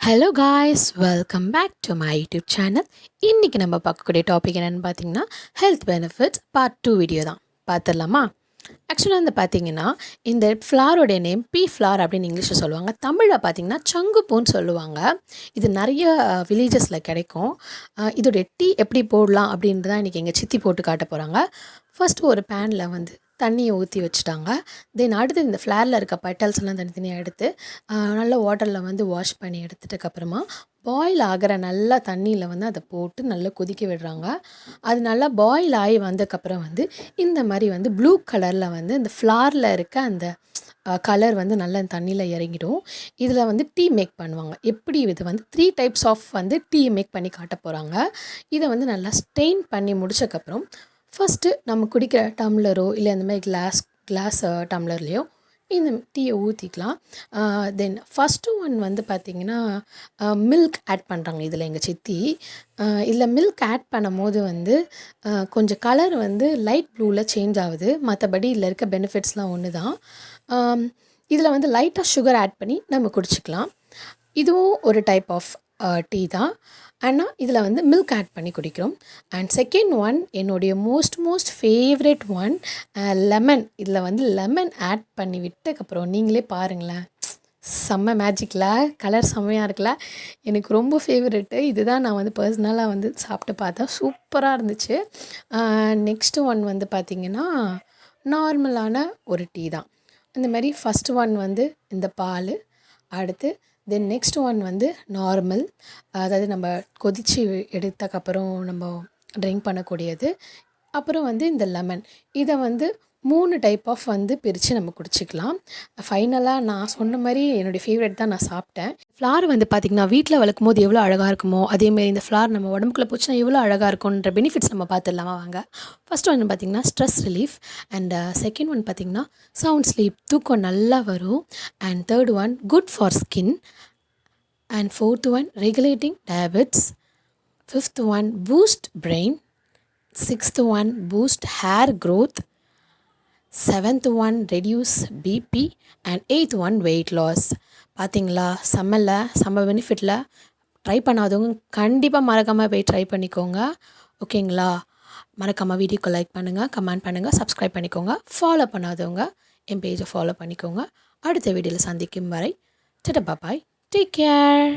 Hello guys, welcome back to my YouTube channel. இன்றைக்கி நம்ம பார்க்கக்கூடிய டாபிக் என்னென்னு பார்த்தீங்கன்னா, ஹெல்த் பெனிஃபிட்ஸ் பார்ட் 2 வீடியோ தான். பார்த்துடலாமா? ஆக்சுவலாக வந்து பார்த்தீங்கன்னா, இந்த ஃப்ளாரோடைய நேம் பீ ஃப்ளார் அப்படின்னு இங்கிலீஷில் சொல்லுவாங்க. தமிழில் பார்த்தீங்கன்னா சங்குப்பூன்னு சொல்லுவாங்க. இது நிறைய வில்லேஜஸில் கிடைக்கும். இதோடைய டீ எப்படி போடலாம் அப்படின்ட்டு தான் இன்றைக்கி எங்கள் சித்தி போட்டு காட்ட போகிறாங்க. ஃபஸ்ட்டு ஒரு பேனில் வந்து தண்ணியை ஊற்றி வச்சுட்டாங்க. தென் அடுத்து இந்த ஃப்ளாரில் இருக்க பெட்டல்ஸ்லாம் தனித்தனியாக எடுத்து நல்லா வாட்டரில் வந்து வாஷ் பண்ணி எடுத்துட்டதுக்கப்புறமா பாயில் ஆகிற நல்லா தண்ணியில் வந்து அதை போட்டு நல்லா கொதிக்க விடுறாங்க. அது நல்லா பாயில் ஆகி வந்ததுக்கப்புறம் வந்து இந்த மாதிரி வந்து ப்ளூ கலரில் வந்து இந்த ஃப்ளாரில் இருக்க அந்த கலர் வந்து நல்லா தண்ணியில் இறங்கிடும். இதில் வந்து டீ மேக் பண்ணுவாங்க. எப்படி இது வந்து 3 டைப்ஸ் ஆஃப் வந்து டீ மேக் பண்ணி காட்ட போகிறாங்க. இதை வந்து நல்லா ஸ்டெயின் பண்ணி முடிச்சக்கப்புறம் ஃபஸ்ட்டு நம்ம குடிக்கிற டம்ளரோ இல்லை அந்த மாதிரி கிளாஸ் டம்ளர்லேயோ இந்த டீயை ஊற்றிக்கலாம். தென் ஃபஸ்ட்டு ஒன் வந்து பார்த்திங்கன்னா மில்க் ஆட் பண்ணுறாங்க இதில் எங்கள் சித்தி. இதில் மில்க் ஆட் பண்ணும்போது வந்து கொஞ்சம் கலர் வந்து லைட் ப்ளூவில் சேஞ்ச் ஆகுது. மற்றபடி இதில் இருக்க பெனிஃபிட்ஸ்லாம் ஒன்று தான். இதில் வந்து லைட்டாக சுகர் ஆட் பண்ணி நம்ம குடிச்சிக்கலாம். இதுவும் ஒரு டைப் ஆஃப் டீ தான். ஆனால் இதில் வந்து மில்க் ஆட் பண்ணி குடிக்கிறோம். அண்ட் செகண்ட் ஒன் என்னுடைய மோஸ்ட் ஃபேவரட் ஒன் லெமன். இதில் வந்து லெமன் ஆட் பண்ணி விட்டதுக்கப்புறம் நீங்களே பாருங்களேன், செம்ம மேஜிக்கில் கலர் செம்மையாக இருக்குல்ல. எனக்கு ரொம்ப ஃபேவரெட்டு இதுதான். நான் வந்து பர்சனலாக வந்து சாப்பிட்டு பார்த்தேன், சூப்பராக இருந்துச்சு. நெக்ஸ்ட்டு ஒன் வந்து பார்த்திங்கன்னா நார்மலான ஒரு டீ தான். இந்த மாதிரி ஃபஸ்ட்டு ஒன் வந்து இந்த பால், அடுத்து தென் நெக்ஸ்ட் ஒன் வந்து நார்மல், அதாவது நம்ம கொதித்து எடுத்தக்கப்புறம் நம்ம ட்ரிங்க் பண்ணக்கூடியது. அப்புறம் வந்து இந்த லெமன். இதை வந்து 3 டைப் ஆஃப் வந்து பிரித்து நம்ம குடிச்சிக்கலாம். ஃபைனலாக நான் சொன்ன மாதிரி என்னுடைய ஃபேவரெட் தான் நான் சாப்பிட்டேன். ஃப்ளார் வந்து பார்த்திங்கன்னா வீட்டில் வளர்க்கும் போது எவ்வளோ அழகாக இருக்குமோ அதேமாரி இந்த ஃப்ளார் நம்ம உடம்புக்குள்ளே போச்சுன்னா எவ்வளோ அழகாக இருக்கும்ன்ற பெனிஃபிட்ஸ் நம்ம பார்த்துடலாமா வாங்க. ஃபஸ்ட் ஒன்று பார்த்திங்கன்னா stress relief. And second one பார்த்திங்கன்னா சவுண்ட் ஸ்லீப், தூக்கம் நல்லா வரும். And third one good for skin. And fourth one regulating diabetes. Fifth one boost brain. Sixth one boost hair growth. Seventh one reduce BP. And eighth one weight loss. பார்த்தீங்களா, செம்ம பெனிஃபிட்டில். Try பண்ணாதவங்க கண்டிப்பாக மறக்காமல் போய் try பண்ணிக்கோங்க. ஓகேங்களா? மறக்காமல் வீடியோக்கு லைக் பண்ணுங்கள், கமெண்ட் பண்ணுங்கள், சப்ஸ்கிரைப் பண்ணிக்கோங்க. ஃபாலோ பண்ணாதவங்க என் பேஜை ஃபாலோ பண்ணிக்கோங்க. அடுத்த வீடியோவில் சந்திக்கும் வரை டட்டா பாய், டேக் கேர்.